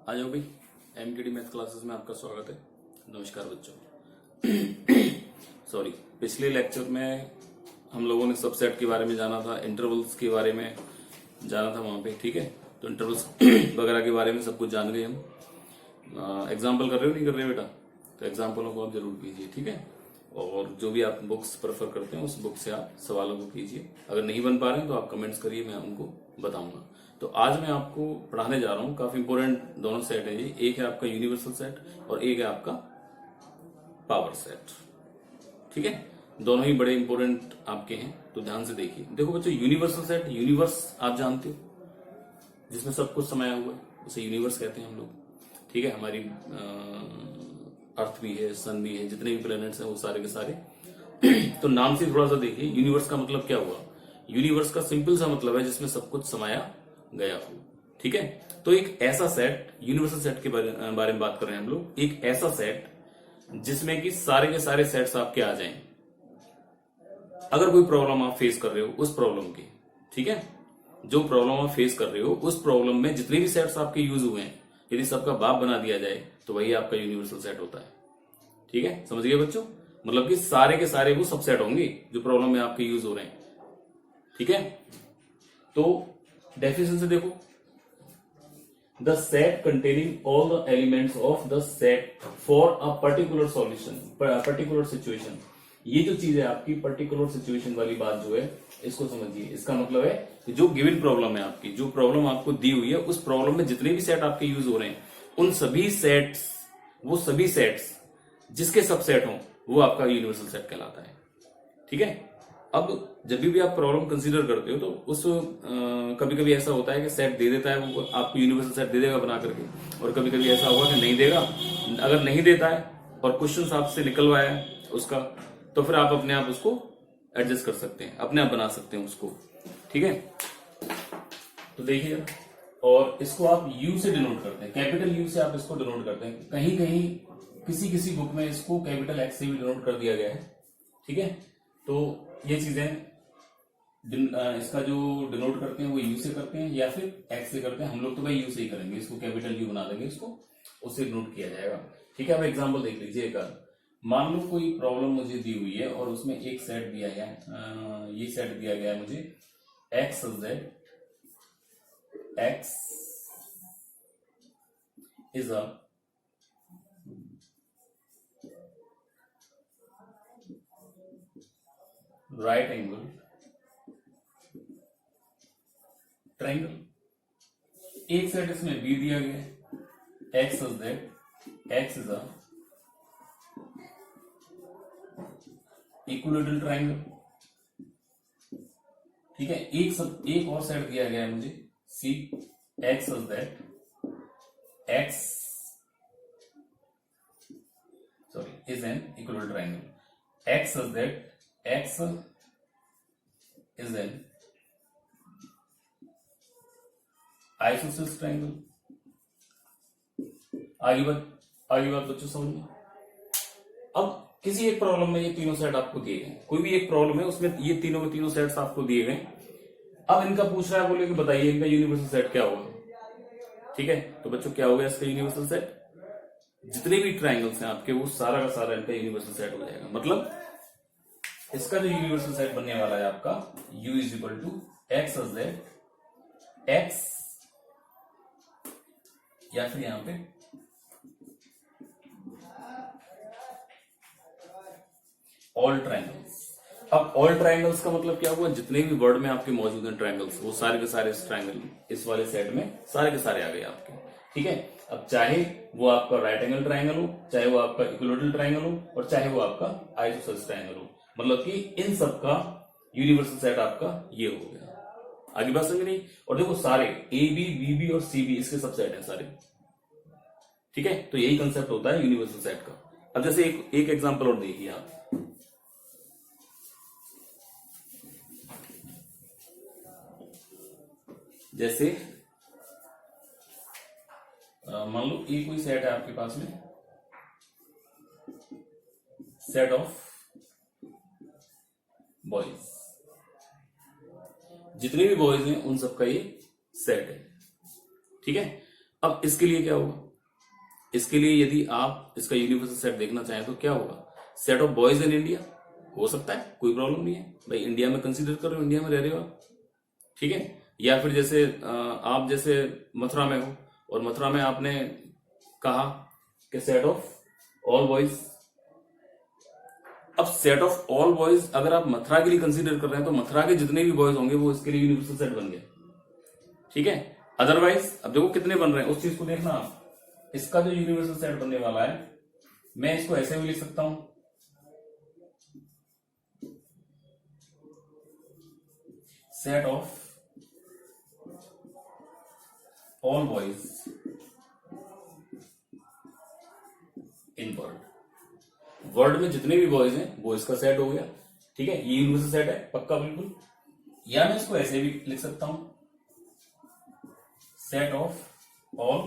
आ जाओ भाई। MKD math classes में आपका स्वागत है। नमस्कार बच्चों। सॉरी, पिछले लेक्चर में हम लोगों ने सबसेट के बारे में जाना था, इंटरवल्स के बारे में जाना था वहां पे, ठीक है। तो इंटरवल्स वगैरह के बारे में सब कुछ जान गए हम। एग्जाम्पल कर रहे हो नहीं कर रहे हो बेटा? तो एग्जाम्पलों को आप जरूर कीजिए, ठीक है। और जो भी आप बुक्स प्रेफर करते हैं उस बुक से आप सवालों को कीजिए। अगर नहीं बन पा रहे हैं तो आप कमेंट्स करिए, मैं उनको बताऊंगा। तो आज मैं आपको पढ़ाने जा रहा हूँ, काफी इंपोर्टेंट दोनों सेट है ये। एक है आपका यूनिवर्सल सेट और एक है आपका पावर सेट, ठीक है। दोनों ही बड़े इंपोर्टेंट आपके हैं, तो ध्यान से देखिए। देखो बच्चों, यूनिवर्सल सेट, यूनिवर्स आप जानते हो, जिसमें सब कुछ समाया हुआ है, उसे यूनिवर्स कहते हैं हम लोग, ठीक है। हमारी अर्थ भी है, सन भी है, जितने भी प्लैनेट्स हैं वो सारे के सारे। तो नाम से थोड़ा सा देखिए, यूनिवर्स का मतलब क्या हुआ। यूनिवर्स का सिंपल सा मतलब है जिसमें सब कुछ समाया गया हो, ठीक है। तो एक ऐसा सेट, यूनिवर्सल सेट के बारे में बात कर रहे हैं हम लोग। एक ऐसा सेट जिसमें कि सारे के सारे सेट्स आपके आ जाएं। अगर कोई प्रॉब्लम आप फेस कर रहे हो उस प्रॉब्लम की, ठीक है, जो प्रॉब्लम आप फेस कर रहे हो उस प्रॉब्लम में जितने भी सेट्स आपके यूज हुए हैं, यदि सबका बाप बना दिया जाए तो वही आपका यूनिवर्सल सेट होता है, ठीक है। समझ गए बच्चों? मतलब कि सारे के सारे वो सबसेट होंगे जो प्रॉब्लम में आपके यूज हो रहे हैं, ठीक है। तो डेफिनेशन से देखो, the set containing all the elements of the set for a particular solution, particular situation. ये जो चीज है आपकी पर्टिकुलर सिचुएशन वाली बात जो है, इसको समझिए। इसका मतलब है कि जो गिवन प्रॉब्लम है आपकी, जो प्रॉब्लम आपको दी हुई है, उस प्रॉब्लम में जितने भी सेट आपके यूज हो रहे हैं, उन सभी सेट्स, वो सभी सेट्स जिसके सबसेट हो, वो आपका यूनिवर्सल सेट कहलाता है, ठीक है। अब जब भी आप प्रॉब्लम कंसीडर करते हो तो उस कभी कभी ऐसा होता है कि सेट दे देता है, वो आपको यूनिवर्सल सेट दे देगा बना करके, और कभी कभी ऐसा होगा कि नहीं देगा। अगर नहीं देता है और क्वेश्चन आपसे निकलवाया है उसका, तो फिर आप अपने आप उसको एडजस्ट कर सकते हैं, अपने आप बना सकते हैं उसको, ठीक है। तो देखिए, और इसको आप यू से डिनोट करते हैं, कैपिटल यू से आप इसको डिनोट करते हैं। कहीं कहीं किसी किसी बुक में इसको कैपिटल एक्स से भी डिनोट कर दिया गया है, ठीक है। तो ये चीजें इसका जो डिनोट करते हैं वो यू से करते हैं या फिर एक्स से करते हैं। हम लोग तो भाई यू से ही करेंगे, इसको कैपिटल यू बना देंगे, इसको उससे डिनोट किया जाएगा, ठीक है। अब एग्जांपल देख लीजिए एक। मान लो कोई प्रॉब्लम मुझे दी हुई है और उसमें एक सेट दिया गया है, ये सेट दिया गया है मुझे, x z x is a right angle triangle. एक सेट इसमें बी दिया गया है, x is that x is a equilateral triangle, ठीक है। एक और सेट दिया गया है मुझे, C x is that x sorry is an equilateral triangle. X is that x is an isosceles triangle. आगे बात बच्चों समझ में। अब किसी एक प्रॉब्लम में ये तीनों सेट आपको दिए गए, कोई भी एक प्रॉब्लम है उसमें ये तीनों के तीनों सेट्स आपको दिए गए। अब इनका पूछ रहा है, बोले कि बताइए इनका यूनिवर्सल सेट क्या होगा, ठीक है। तो बच्चों क्या होगा इसका यूनिवर्सल सेट? जितने भी ट्राइंगल्स हैं आपके, वो सारा का सारा इनका यूनिवर्सल सेट हो जाएगा। मतलब इसका जो यूनिवर्सल सेट बनने वाला है आपका, u is equal to x is that x, या फिर यहां पे ऑल ट्राइंगल्स। अब ऑल ट्राइंगल्स का मतलब क्या हुआ? जितने भी वर्ड में आपके मौजूद हैं ट्राइंगल्स, वो सारे के सारे इस ट्राइंगल, इस वाले सेट में सारे के सारे आ गए आपके, ठीक है। अब चाहे वो आपका राइट एंगल ट्राइंगल हो, चाहे वो आपका इक्विलेटरल ट्राइंगल हो, और चाहे वो आपका आइसोसेलेस ट्राइंगल हो, मतलब कि इन सब का यूनिवर्सल सेट आपका ये हो गया। आगे बात समझ नहीं? और देखो सारे ए बी बी बी और सी बी इसके सब सेट है सारे, ठीक है। तो यही कंसेप्ट होता है यूनिवर्सल सेट का। अब जैसे एक एग्जांपल और देखिए आप, जैसे मान लो ये कोई सेट है आपके पास में, सेट ऑफ बॉयज, जितने भी बॉयज हैं उन सबका ये सेट है, ठीक है। अब इसके लिए क्या होगा, इसके लिए यदि आप इसका यूनिवर्सल सेट देखना चाहें तो क्या होगा, set of boys in India हो सकता है, कोई प्रॉब्लम नहीं है भाई, इंडिया में कंसीडर कर रहे हो, इंडिया में रह रहे हो आप, ठीक है। या फिर जैसे आप जैसे मथुरा में हो और मथुरा में आपने कहा कि सेट ऑफ ऑल बॉयज। अब सेट ऑफ ऑल बॉयज अगर आप मथुरा के लिए कंसीडर कर रहे हैं तो मथुरा के जितने भी बॉयज होंगे वो इसके लिए यूनिवर्सल सेट बन गया, ठीक है। अदरवाइज अब देखो कितने बन रहे हैं उस चीज को देखना आप। इसका जो यूनिवर्सल सेट बनने वाला है, मैं इसको ऐसे भी लिख सकता हूं, set of all boys in world. World में जितने भी बॉयज हैं वो इसका सेट हो गया, ठीक है। ये यूनिवर्सल सेट है पक्का बिल्कुल। या मैं इसको ऐसे भी लिख सकता हूं, set of all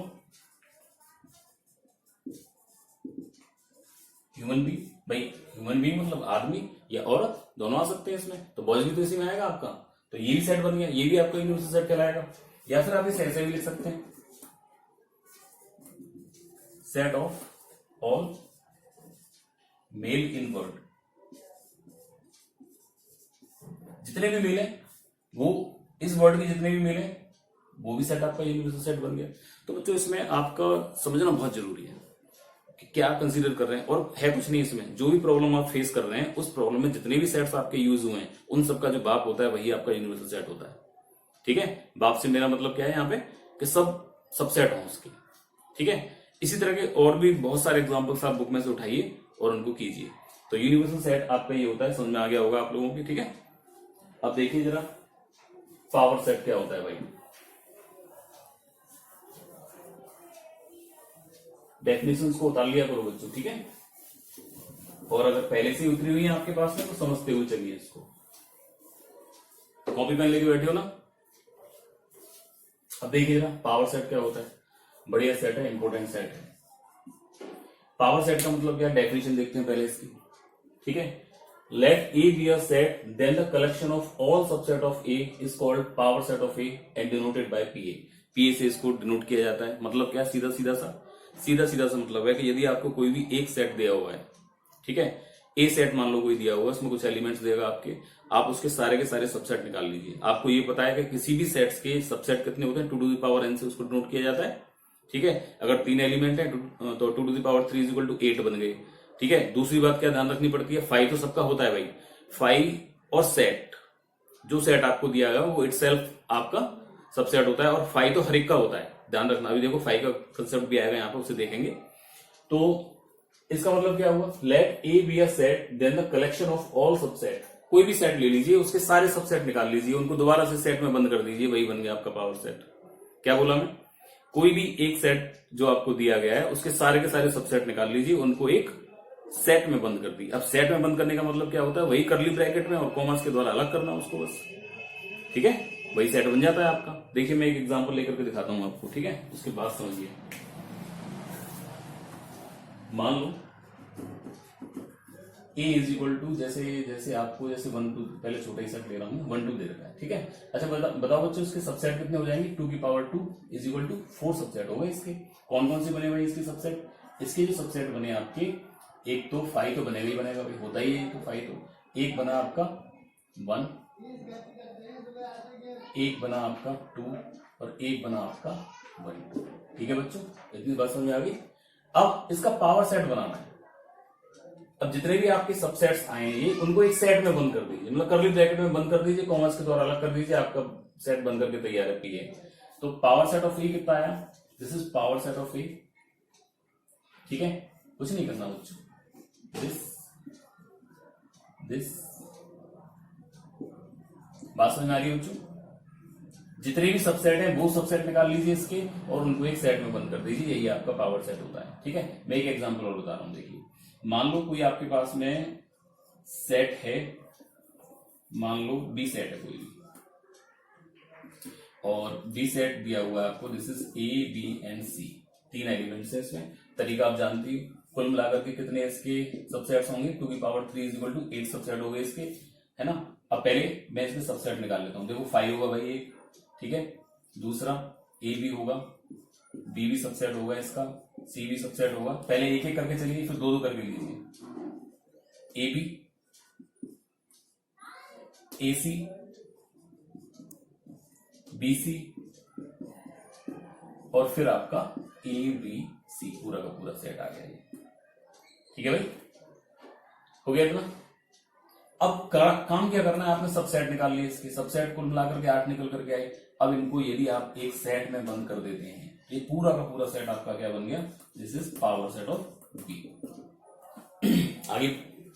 human being. भाई ह्यूमन बीइंग मतलब आदमी या औरत दोनों आ सकते हैं इसमें, तो बॉयज भी तो इसी में आएगा आपका, तो ये भी सेट बन गया, ये भी आपका यूनिवर्सल सेट कहलाएगा। या फिर आप इसे ऐसे भी लिख सकते हैं, set of all mail in world. जितने भी मेल हैं वो इस वर्ल्ड के जितने भी मेल हैं वो भी सेट आपका यूनिवर्सल सेट बन गया। तो बच्चों इसमें आपका समझना बहुत जरूरी है कि क्या कंसीडर कर रहे हैं, और है कुछ नहीं इसमें, जो भी प्रॉब्लम आप फेस कर रहे हैं उस प्रॉब्लम में जितने भी सेट्स आपके यूज हुए हैं उन सबका जो बाप होता है वही आपका यूनिवर्सल सेट होता है, ठीक है। बाप से मेरा मतलब क्या है यहाँ पे कि सब सबसेट हो उसके, ठीक है। इसी तरह के और भी बहुत सारे एग्जांपल्स आप बुक में से उठाइए और उनको कीजिए। तो यूनिवर्सल सेट आपका ये होता है, समझ में आ गया होगा आप लोगों की, ठीक है। अब देखिए जरा पावर सेट क्या होता है भाई। डेफिनेशंस को उतार लिया करो बच्चों, ठीक है। और अगर पहले से ही उतरी हुई है आपके पास में तो समझते हुए चलिए इसको। तो कॉपी पेन लेके बैठे हो ना। अब देखिए जरा पावर सेट क्या होता है। बढ़िया सेट है, इंपॉर्टेंट सेट है। पावर सेट का मतलब क्या, डेफिनेशन देखते हैं पहले इसकी, ठीक है। Let A B a set then the collection of all subset of A is called power set of A and denoted by PA. PA से इसको डिनोट किया जाता है। मतलब क्या, सीधा सीधा सा मतलब है कि यदि आपको कोई भी एक सेट दिया हुआ है, ठीक है, ए सेट मान लो कोई दिया हुआ है, उसमें कुछ एलिमेंट्स देगा आपके, आप उसके सारे के सारे सबसेट निकाल लीजिए। आपको ये पता है कि किसी भी सेट्स के सबसेट कितने होते हैं, 2 टू द पावर n से उसको डिनोट किया जाता है, ठीक है। अगर 3 एलिमेंट है तो 2 to the power 3 equal to 8 बन गए, ठीक है। दूसरी बात क्या ध्यान रखनी पड़ती है, 5 तो सबका होता है भाई, 5 और सेट, जो सेट आपको दिया गया वो इटसेल्फ आपका सबसेट होता है, और 5 तो हर एक का होता है, ध्यान रखना। अभी देखो 5 का कंसेप्ट भी आएगा यहाँ पे, उसे देखेंगे। तो इसका मतलब क्या हुआ, let A B a set then the collection of all subset. कोई भी सेट ले लीजिए, उसके सारे सबसेट निकाल लीजिए, उनको दोबारा से सेट में बंद कर दीजिए, वही बन गया आपका पावर सेट। क्या बोला मैं, कोई भी एक सेट जो आपको दिया गया है उसके सारे के सारे सबसेट निकाल लीजिए, उनको एक सेट में बंद कर दी। अब सेट में बंद करने का मतलब क्या होता है, वही कर्ली ब्रैकेट में और कॉमास के द्वारा अलग करना उसको बस, ठीक है, वही सेट बन जाता है आपका। देखिए मैं एक एग्जांपल लेकर के दिखाता हूं आपको, ठीक है, उसके बाद समझिए। मान लो ए इज इक्वल टू, जैसे आपको जैसे 1 2, पहले छोटा ही सेट ले रहा हूं, 1 2 दे रखा है, ठीक है। अच्छा बताओ बच्चों इसके सबसेट कितने हो जाएंगे, 2 की power 2 is equal to 4 subset हो गए इसके। कौन कौन से बने हुए इसके सबसेट, इसके जो सबसेट बने आपके, एक तो 5 तो बनेगा ही बनेगा भाई, होता ही है तो 5 तो। एक बना आपका 1, एक बना आपका 2 और एक बना आपका 1, ठीक है बच्चों, इतनी बात समझ में आ गई। अब इसका पावर सेट बनाना है। अब जितने भी आपके सबसेट्स आएंगे उनको एक सेट में बंद कर दीजिए, मतलब कर्ली ब्रैकेट में बंद कर दीजिए, कॉमर्स के द्वारा अलग कर दीजिए, आपका सेट बन करके तैयार है पीए। तो पावर सेट ऑफ ए कितना आया, this is power set of A, ठीक है। कुछ नहीं करना बच्चों, दिस बात समझ में आ रही है बच्चों। जितने भी सबसेट है वो सबसेट निकाल लीजिए इसके और उनको एक सेट में बंद कर दीजिए, यही आपका पावर सेट होता है, ठीक है। मैं एक एग्जांपल और बता रहा हूं, देखिए मान लो कोई आपके पास में सेट है, मान लो बी सेट है कोई भी, और बी सेट दिया हुआ है आपको, this is A B and C, 3 elements है इसमें। तरीका आप जानती हो, कुल मिलाकर के कितने इसके सबसेट्स होंगे, 2 की power 3 is equal to 8 subset हो गए इसके, है ना। अब पहले मैं इसमें सबसेट निकाल लेता हूं, देखो 5 होगा भाई एक, ठीक है, दूसरा ए बी होगा, बी भी सबसेट होगा इसका, सी भी सबसेट होगा। पहले एक एक करके चलिए, फिर दो दो करके लीजिए। ए B, A C, B C, और फिर आपका ए बी सी, पूरा का पूरा सेट आ गया ये। ठीक है भाई, हो गया इतना। अब काम क्या करना है, आपने सबसेट निकाल लिए, इसके सबसेट कुल मिलाकर के 8 निकल करके आए। अब इनको यदि आप एक सेट में बंद कर देते हैं, ये पूरा का पूरा सेट आपका क्या बन गया, this is power set of B. आगे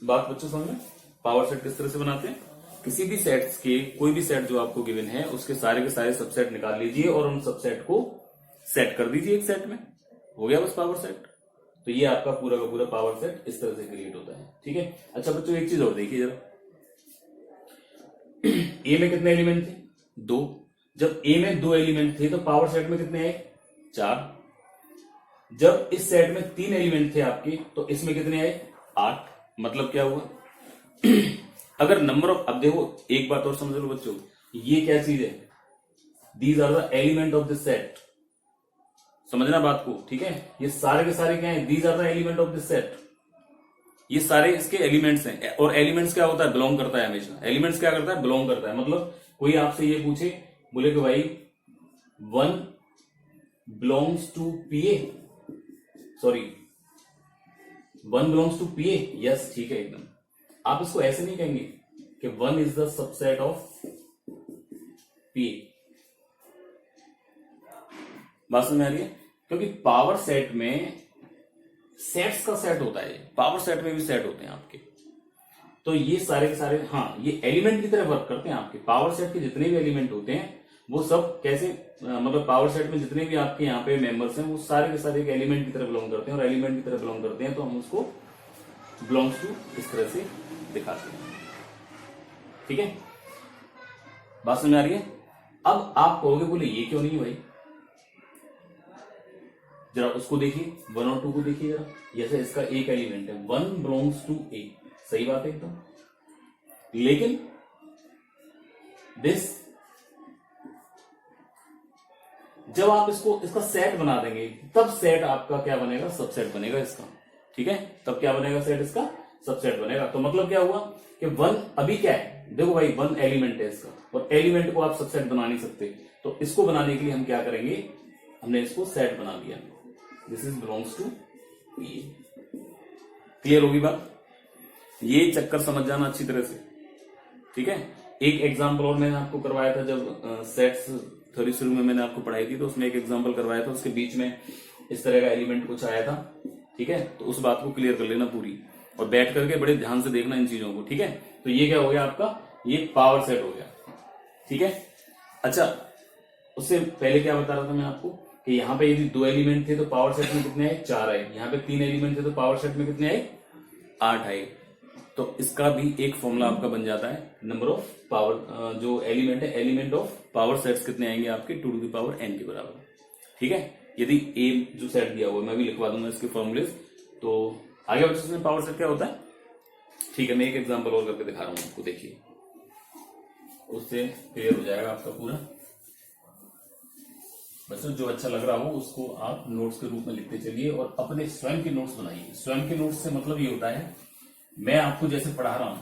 बात बच्चों समझ में, पावर सेट किस तरह से बनाते हैं। किसी भी सेट्स के, कोई भी सेट जो आपको गिवन है उसके सारे के सारे सबसेट निकाल लीजिए और उन सबसेट को सेट कर दीजिए एक सेट में, हो गया बस पावर सेट। तो ये आपका पूरा का पूरा पावर सेट इस तरह से क्रिएट होता है। ठीक है, अच्छा बच्चों एक चीज और देखिए जरा, ए में कितने एलिमेंट थे, 2। जब ए में 2 एलिमेंट थे तो पावर सेट में कितने आए, 4। जब इस सेट में 3 एलिमेंट थे आपके तो इसमें कितने आए, 8। मतलब क्या हुआ, अगर नंबर ऑफ, अब देखो एक बात और समझ लो बच्चों, ये क्या चीज है, these are the element of the set, समझना बात को। ठीक है, ये सारे के सारे क्या है, these are the element of the set, ये सारे इसके एलिमेंट्स हैं। और एलिमेंट्स क्या होता है, बिलोंग करता है हमेशा। एलिमेंट्स क्या करता है, बिलोंग करता है। मतलब कोई आपसे ये पूछे, बोले कि भाई 1 belongs to PA, sorry 1 belongs to PA, yes ठीक है एकदम। आप इसको ऐसे नहीं कहेंगे कि 1 इज द सबसेट ऑफ पीए, बात समझ में आ रही है। क्योंकि पावर सेट में सेट्स का सेट होता है, पावर सेट में भी सेट होते हैं आपके। तो ये सारे के सारे, हाँ ये एलिमेंट की तरह वर्क करते हैं आपके। पावर सेट के जितने भी एलिमेंट होते हैं वो सब कैसे, मतलब पावर सेट में जितने भी आपके यहाँ पे मेंबर्स हैं वो सारे के सारे एक एलिमेंट की तरह बिलोंग करते हैं। और एलिमेंट की तरह बिलोंग करते हैं तो हम उसको बिलोंग्स टू इस तरह से दिखाते हैं। ठीक है, बात समझ में आ रही है। अब आप कहोगे बोले ये क्यों नहीं भाई, जरा उसको देखिए, 1 और 2 को देखिए जरा। जैसे इसका एक एलिमेंट है, 1 बिलोंग्स टू ए, सही बात है एकदम। लेकिन दिस, जब आप इसको, इसका सेट बना देंगे तब सेट आपका क्या बनेगा, सबसेट बनेगा इसका। ठीक है, तब क्या बनेगा, सेट इसका सबसेट बनेगा। तो मतलब क्या हुआ कि 1 अभी क्या है, देखो भाई 1 एलिमेंट है इसका, और एलिमेंट को आप सबसेट बना नहीं सकते। तो इसको बनाने के लिए हम क्या करेंगे, हमने इसको सेट बना दिया, this is belongs to P. Clear होगी बात, ये चक्कर समझ जाना अच्छी तरह से। ठीक है, एक एग्जांपल और मैंने आपको करवाया था जब सेट्स थ्योरी शुरू में मैंने आपको पढ़ाई थी, तो उसमें एक एग्जांपल करवाया था, उसके बीच में इस तरह का एलिमेंट कुछ आया था। ठीक है, तो उस बात को क्लियर कर लेना पूरी, और बैठ करके बड़े ध्यान से देखना इन चीजों को। ठीक है, तो ये क्या हो गया आपका, ये पावर सेट हो गया। ठीक है, अच्छा उससे पहले क्या बता रहा था मैं आपको कि यहाँ पे यदि 2 एलिमेंट थे तो पावर सेट में कितने आए, 4 आए। यहाँ पे 3 एलिमेंट थे तो पावर सेट में कितने आए, 8 आए। तो इसका भी एक फॉर्मूला आपका बन जाता है, नंबर ऑफ पावर, जो एलिमेंट है, एलिमेंट ऑफ पावर सेट्स कितने आएंगे आपके, 2 टू द पावर n के बराबर। ठीक है, यदि a जो सेट दिया हुआ है, मैं भी लिखवा दूंगा इसके फॉर्मूले। तो आगे बच्चों से पावर सेट क्या होता है। ठीक है, मैं एक एग्जांपल और करके दिखा रहा हूं आपको, देखिए उससे क्लियर हो जाएगा आपका पूरा। बच्चों जो अच्छा लग रहा हो उसको आप नोट्स के रूप में लिखते चलिए और अपने स्वयं के नोट्स बनाइए। स्वयं के नोट्स से मतलब ये होता है, मैं आपको जैसे पढ़ा रहा हूं,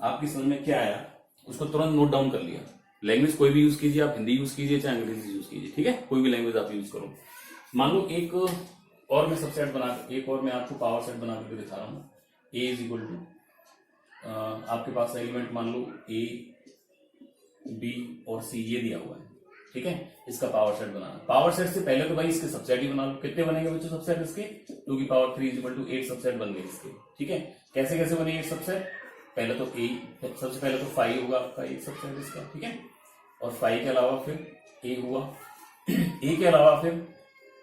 आपकी समझ में क्या आया उसको तुरंत नोट डाउन कर लिया। लैंग्वेज कोई भी यूज कीजिए, आप हिंदी यूज कीजिए चाहे अंग्रेजी यूज कीजिए। ठीक है, कोई भी लैंग्वेज आप यूज करो। मान लो एक और मैं सबसेट बना, एक और मैं आपको पावर सेट बना करके दिखा रहा हूँ। ए इज इक्वल टू, आपके पास एलिमेंट मान लो ए बी और सी ये दिया हुआ है। ठीक है, इसका पावर सेट बनाना। पावर सेट से पहले तो भाई इसके सबसेट ही बना लो। कितने बनेंगे बच्चों सबसेट इसके, 2 की power 3 is equal to 8 subset बन गए इसके। ठीक है, कैसे कैसे बने 8 सबसेट, पहले तो ए, सबसे पहले तो 5 होगा आपका एक सबसेट इसका। ठीक है, और 5 के अलावा फिर ए हुआ, ए के अलावा फिर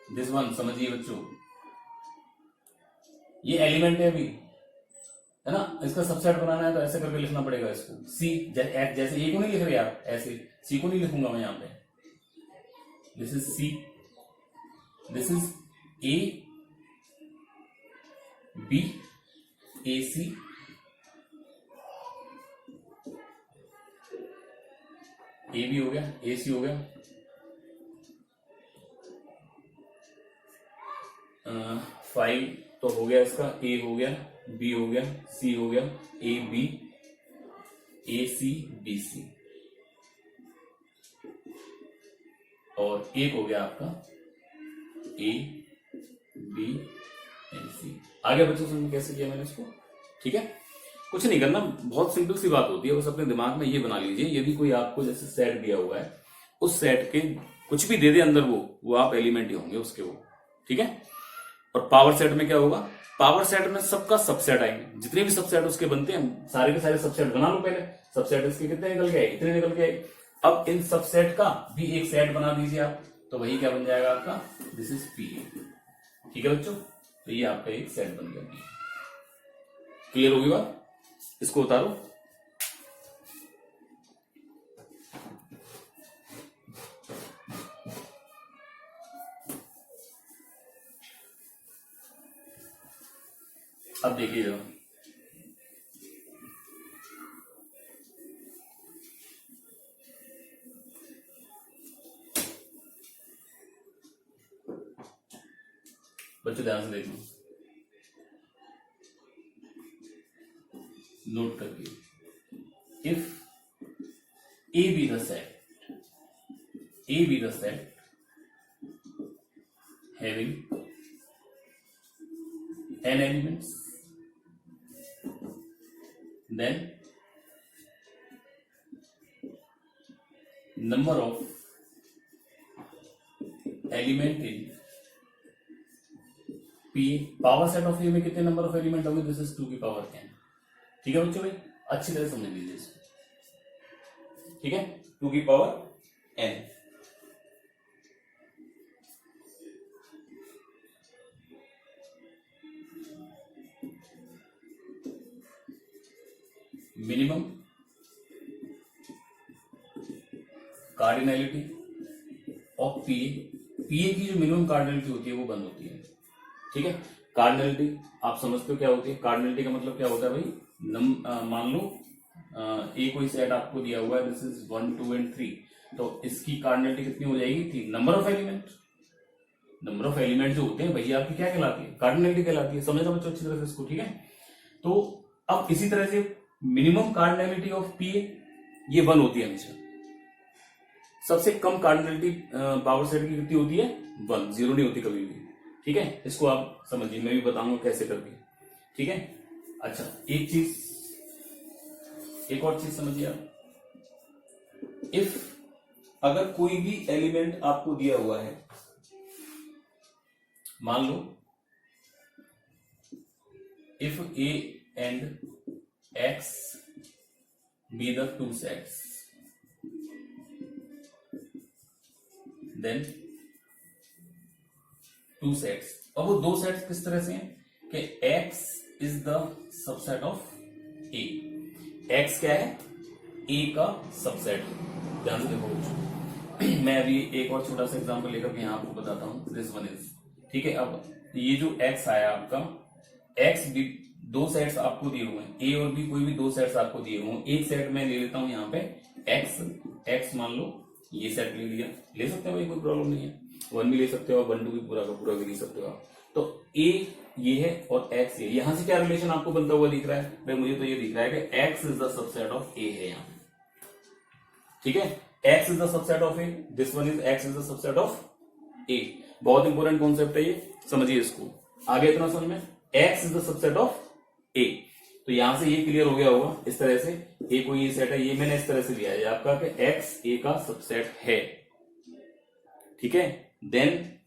दिस वन, समझिए बच्चों ये एलिमेंट है अभी, है ना, इसका सबसेट बनाना है तो ऐसे करके लिखना पड़ेगा इसको। सी जैसे ए को नहीं लिख रहे आप, ऐसे सी को नहीं लिखूंगा मैं यहाँ पे, this is C, this is A B, A C, A B हो गया, ए सी हो गया, 5 तो हो गया, इसका ए हो गया, बी हो गया, सी हो गया, ए B, A C B C, और एक हो गया आपका ए बी एंड सी। आगे बच्चों समझ कैसे किया मैंने इसको? ठीक है, कुछ नहीं करना, बहुत सिंपल सी बात होती है, बस अपने दिमाग में ये बना लीजिए, यदि कोई आपको जैसे सेट दिया हुआ है, उस सेट के कुछ भी दे दे अंदर वो आप एलिमेंट ही होंगे उसके वो। ठीक है, और पावर सेट में क्या होगा? पावर सेट में सबका सबसेट आएंगे, जितने भी सबसेट उसके बनते हैं सारे के सारे सबसेट बना लो पहले। सबसेट इसके कितने निकल के आए? इतने निकल के आए। अब इन सबसेट का भी एक सेट बना दीजिए आप, तो वही क्या बन जाएगा आपका? This is P. ठीक है बच्चों, तो ये आपका एक सेट बन गया पी। क्लियर होगी बात? इसको उतारो। अब देखिए जरा, बच्चों ध्यान से देखना, नोट करके। If A be the set, A be the set having n elements, then number of element in P, power set of A में कितने नंबर ऑफ एलिमेंट होंगे? दिस इज 2 की पावर n। ठीक है बच्चों, भाई अच्छी तरह समझ लीजिए इसको। ठीक है, 2 की power n। Minimum cardinality of PA, PA की जो मिनिमम कार्डिनैलिटी होती है वो बंद होती है। ठीक है, कार्डिनैलिटी आप समझते हो क्या होती है? कार्डिनैलिटी का मतलब क्या होता है भाई? मान लो ए कोई सेट आपको दिया हुआ है, दिस इज 1 2 एंड 3, तो इसकी कार्डिनैलिटी कितनी हो जाएगी? 3। Number of element, number of element जो होते हैं भैया आपकी क्या कहलाती है? कार्डिनैलिटी कहलाती है। समझना बच्चों अच्छी तरह से इसको। ठीक है, तो अब इसी तरह से मिनिमम कार्डिनैलिटी ऑफ पीए ये 1 होती है हमेशा। सबसे कम कार्डिनैलिटी पावर सेट की कितनी होती है? 1, 0 नहीं होती कभी भी। ठीक है, इसको आप समझिए, मैं भी बताऊंगा कैसे करके। ठीक है, अच्छा एक चीज, एक और चीज समझिए आप। इफ अगर कोई भी एलिमेंट आपको दिया हुआ है, मान लो if A and x be the 2 sets, then 2 sets। अब वो 2 सेट्स किस तरह से हैं कि x is the subset of a। x क्या है? a का सबसेट। ध्यान से देखो मैं अभी एक और छोटा सा एग्जांपल लेकर के यहां आपको बताता हूं। दिस वन इज, ठीक है, अब ये जो x आया आपका, x भी 2 सेट्स आपको दिए हुए हैं, ए और बी कोई भी 2 सेट्स आपको दिए हुए हैं। एक सेट मैं ले लेता हूं यहाँ पे x मान लो ये सेट ले लिया, ले सकते हो भाई, कोई प्रॉब्लम नहीं है। 1 भी ले सकते हो, 1 2 भी पूरा का पूरा भी ले सकते हो आप। तो a ये है और x ये, यहां से क्या रिलेशन आपको बनता हुआ दिख रहा है? भाई मुझे तो ये दिख रहा है कि x is the subset of a है यहाँ। ठीक है, x is the subset of a, this one is x is the subset of a। बहुत इंपॉर्टेंट कॉन्सेप्ट है ये, समझिए इसको। आगे इतना समझ में, x is the subset of a। तो यहां से ये क्लियर हो गया होगा इस तरह से। a कोई ये सेट है, ये मैंने इस तरह से लिया है आपका कि x a का सबसेट है। ठीक है, then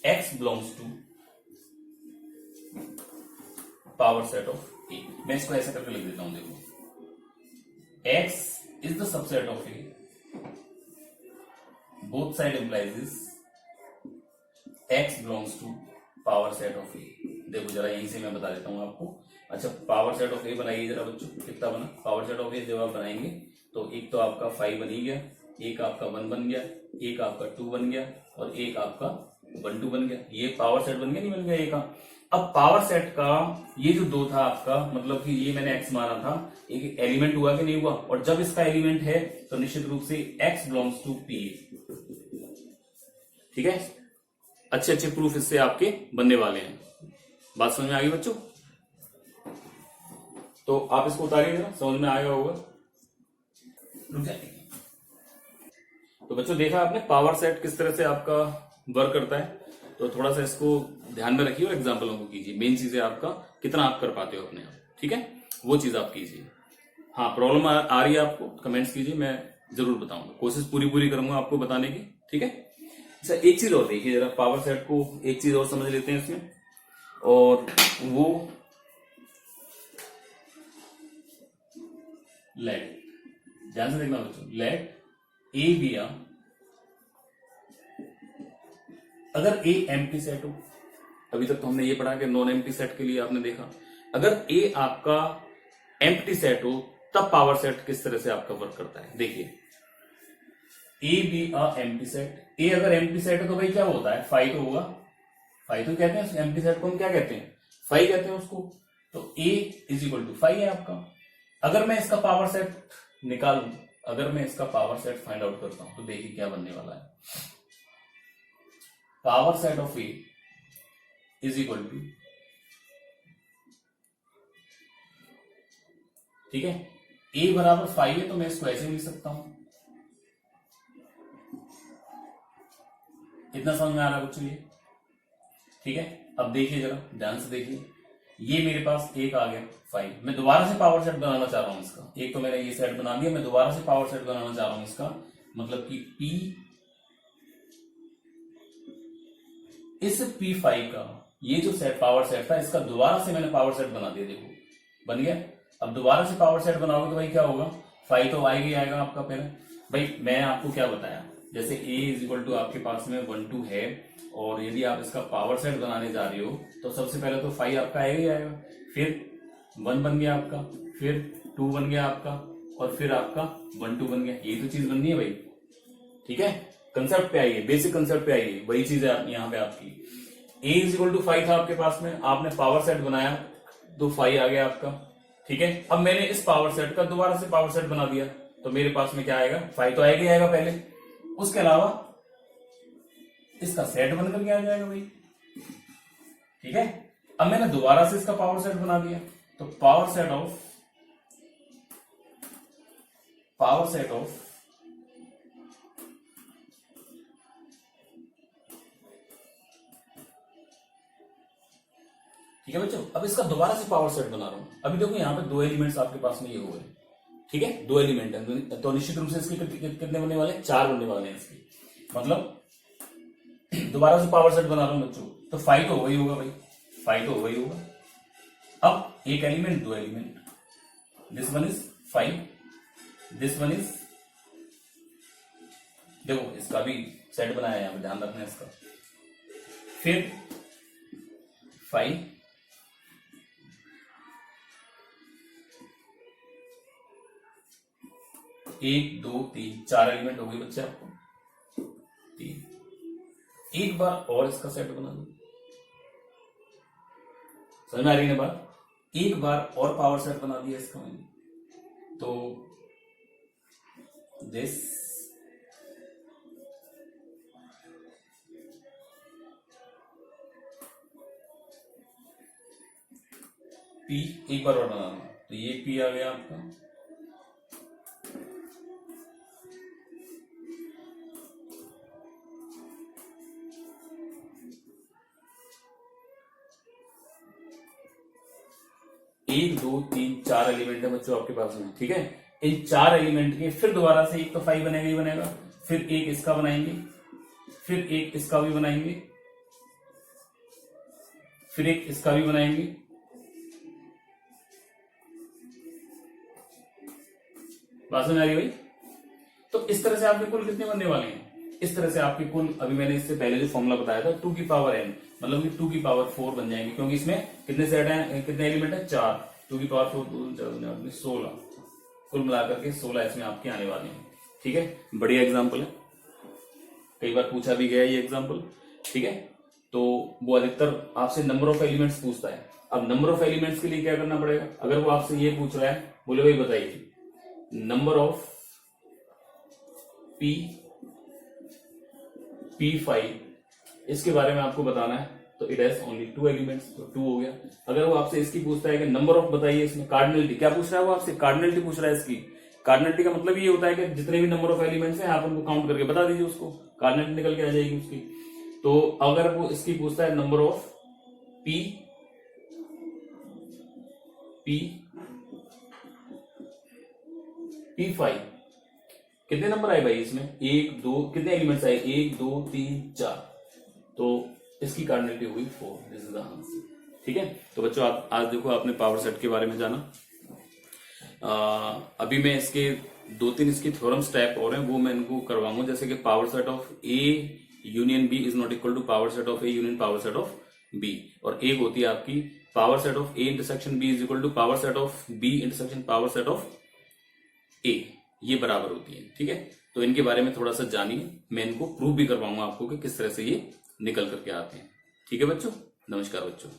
x belongs to power set of a। मैं इसको ऐसा करके लिख देता हूं, देखो x is the subset of a, both side implies this, x belongs to power set of a। देखो जरा यहीं से मैं बता देता हूं आपको। अच्छा, पावर सेट ऑफ a बनाइए जरा बच्चों, कितना बना पावर सेट ऑफ a? जब आप बनाएंगे तो एक तो आपका 5 बन ही गया, एक आपका 1 बन गया, एक आपका 2 बन गया और एक आपका 1 2 बन गया। ये पावर सेट बन गया, नहीं बन गया? a का अब पावर सेट का ये जो 2 था आपका, मतलब कि ये मैंने x माना था, एक एलिमेंट हुआ कि नहीं हुआ, और जब इसका एलिमेंट है तो निश्चित रूप से x बिलोंग्स टू p। ठीक है, अच्छे अच्छे प्रूफ इससे आपके बनने वाले हैं। बात समझ में आ गई बच्चों? तो आप इसको उतारिए जरा, समझ में आएगा होगा। रुक जाइए। तो बच्चों देखा आपने पावर सेट किस तरह से आपका वर्क करता है, तो थोड़ा सा इसको ध्यान में रखिए और एग्जाम्पलों को कीजिए। मेन चीज है आपका कितना आप कर पाते हो अपने आप, ठीक है, वो चीज आप कीजिए। हाँ, प्रॉब्लम आ रही है आपको, कमेंट्स कीजिए, मैं जरूर बताऊंगा, कोशिश पूरी करूंगा आपको बताने की। ठीक है, अच्छा एक चीज और देखिए जरा, पावर सेट को एक चीज और समझ लेते हैं इसमें, और वो लेट, ध्यान से देखना बच्चों, लेट ए बी आ, अगर ए एम्प्टी सेट हो, अभी तक तो हमने ये पढ़ा कि नॉन एम्प्टी सेट के लिए आपने देखा, अगर ए आपका एम्प्टी सेट हो तब पावर सेट किस तरह से आपका वर्क करता है। देखिए A B a empty set, A अगर एम्प्टी सेट है तो भाई क्या होता है, फाई तो होगा, फाई तो कहते हैं एम्प्टी सेट को, हम क्या कहते हैं, फाई कहते हैं उसको। तो ए इज इक्वल टू फाई है आपका। अगर मैं इसका पावर सेट निकालूं, अगर मैं इसका पावर सेट फाइंड आउट करता हूं, तो देखिए क्या बनने वाला है, power set of A is equal to, ठीक है, ए बराबर 5 है तो मैं इसको ऐसे लिख सकता हूं। इतना समझ में आ रहा है बच्चों ये? ठीक है, अब देखिए जरा ध्यान से देखिए, ये मेरे पास एक आ गया 5, मैं दोबारा से पावर सेट बनाना चाह रहा हूं इसका, एक तो मैंने ये सेट बना दिया, मैं दोबारा से पावर सेट बनाना चाह रहा हूं इसका, मतलब कि P, इस P5 का ये जो सेट पावर सेट था, इसका दोबारा से मैंने पावर सेट बना दिया, देखो बन गया। अब दोबारा से पावर सेट बनाओगे तो भाई क्या होगा, 5 तो आएगा ही आएगा आपका पहले। भाई मैं आपको क्या बताया, जैसे a इज इक्वल टू आपके पास में 1 2 है, और यदि आप इसका पावर सेट बनाने जा रहे हो तो सबसे पहले तो 5 आपका आएगा ही आएगा, फिर 1 बन गया आपका, फिर 2 बन गया आपका, और फिर आपका 1 2 बन गया, यही तो चीज बननी है भाई। ठीक है, कंसेप्ट पे आइए, बेसिक कंसेप्ट पे आइए, वही चीज है यहाँ पे आपकी। a इज इक्वल टू 5 था आपके पास में, आपने पावर सेट बनाया तो 5 आ गया आपका। ठीक है, अब मैंने इस पावर सेट का दोबारा से पावर सेट बना दिया, तो मेरे पास में क्या आएगा, 5 तो आएगा ही आएगा पहले, उसके अलावा इसका सेट बनकर के आ जाएगा भाई। ठीक है, अब मैंने दोबारा से इसका पावर सेट बना दिया, तो पावर सेट ऑफ ठीक है बच्चों, अब इसका दोबारा से पावर सेट बना रहा हूं। अभी देखो यहाँ पे 2 एलिमेंट्स आपके पास में ये हुए, ठीक है, 2 एलिमेंट है, तो निश्चित रूप से इसके कितने बनने वाले हैं, 4 बनने वाले हैं इसके, मतलब दोबारा से पावर सेट बना रहा हूं बच्चों, तो 5 तो वही होगा भाई, 5 तो वही होगा। अब एक element, 2 element, this one is 5, this one is, देखो इसका भी सेट बनाया है, यहाँ पे ध्यान रखना है इसका, फिर 5, 1 2 3 4 एलिमेंट हो गए बच्चे आपको, 3, एक बार और इसका सेट बना दो, समझ में आ रही है बात, एक बार और पावर सेट बना दिया इसका मैंने, तो दिस P, एक बार और बनाना, तो ये P आ गया आपका, एक 2 3 4 एलिमेंट है बच्चों आपके पास में। ठीक है, इन 4 एलिमेंट के फिर दोबारा से एक तो 5 बनेगा ही बनेगा, फिर एक इसका बनाएंगे, फिर एक इसका भी बनाएंगे, फिर एक इसका भी बनाएंगे, बात समझ आ रही भाई? तो इस तरह से आपके कुल कितने बनने वाले हैं, इस तरह से आपके कुल, अभी मैंने इससे पहले जो फॉर्मूला बताया था 2 की पावर n, मतलब कि 2 की पावर 4 बन जाएंगे, क्योंकि इसमें कितने सेट हैं, कितने एलिमेंट है, 4, 2 की पावर 4 16, कुल मिलाकर के 16 इसमें आपके आने वाले हैं। ठीक है, बढ़िया एग्जाम्पल है, कई बार पूछा भी गया ये एग्जाम्पल। ठीक है, तो वो अधिकतर आपसे नंबर ऑफ एलिमेंट्स पूछता है। अब नंबर ऑफ एलिमेंट्स के लिए क्या करना पड़ेगा, अगर वो आपसे ये पूछ रहा है, बोले भाई बताइए नंबर ऑफ P5, इसके बारे में आपको बताना है, तो इट हैज ओनली 2 एलिमेंट्स, तो 2 हो गया। अगर वो आपसे इसकी पूछता है कि नंबर ऑफ बताइए इसमें कार्डिनलिटी, क्या पूछ रहा है वो आपसे, कार्डिनलिटी पूछ रहा है इसकी। कार्डिनलिटी का मतलब ये होता है कि जितने भी नंबर ऑफ एलिमेंट्स हैं आप उनको काउंट करके बता दीजिए, उसको कार्डिनलिटी निकल के आ जाएगी उसकी। तो अगर वो इसकी पूछता है नंबर ऑफ P5, कितने नंबर आए भाई इसमें, 1 2, कितने एलिमेंट्स आए, 1 2 3 4, तो इसकी कार्डिनलिटी होगी 4। This is the answer. ठीक है, तो बच्चों आप आज देखो आपने पावर सेट के बारे में जाना। अभी मैं इसके 2-3 इसकी थ्योरम्स टाइप और हैं, वो मैं इनको करवाऊंगा, जैसे कि power set of A union B is not equal to power set of A union power set of B, और एक होती है आपकी power set of A intersection B is equal to power set of B intersection power set of A, ये बराबर होती है। ठीक है, तो इनके बारे में थोड़ा सा जानिए, मैं इनको प्रूव भी करवाऊंगा आपको कि किस तरह से ये निकल करके आते हैं। ठीक है बच्चों, नमस्कार बच्चों।